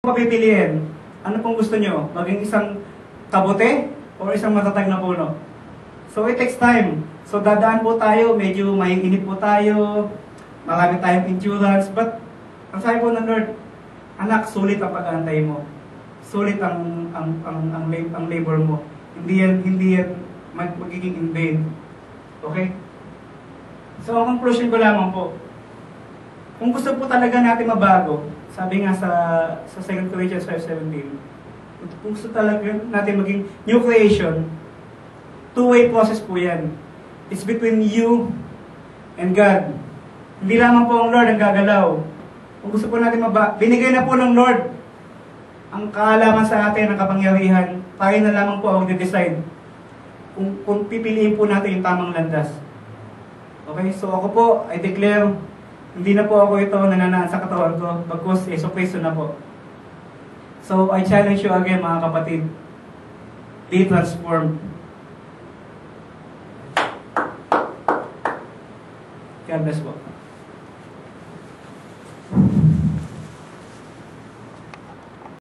Papipiliin, ano pong gusto nyo? Maging isang kabote o isang matatag na puno? So it takes time. So dadaan po tayo, medyo maiinip po tayo, marami tayong endurance, but ang sabi po ng Lord, anak, sulit ang pag-aantay mo. Sulit ang labor mo. Hindi yan magiging in vain. Okay? So ang conclusion ko lamang po, kung gusto po talaga natin mabago, sabi nga sa 2 Corinthians 5:17, kung gusto talaga natin maging new creation, two-way process po yan. It's between you and God. Hindi lamang po ang Lord ang gagalaw. Kung gusto po natin binigay na po ng Lord ang kaalaman sa atin, ang kapangyarihan, tayo na lamang po ang decide kung pipiliin po natin yung tamang landas. Okay, so ako po, I declare, hindi na po ako ito nananaan sa katawan ko, bagkus Yesu Cristo na po. So, I challenge you again mga kapatid, be transformed. God bless po.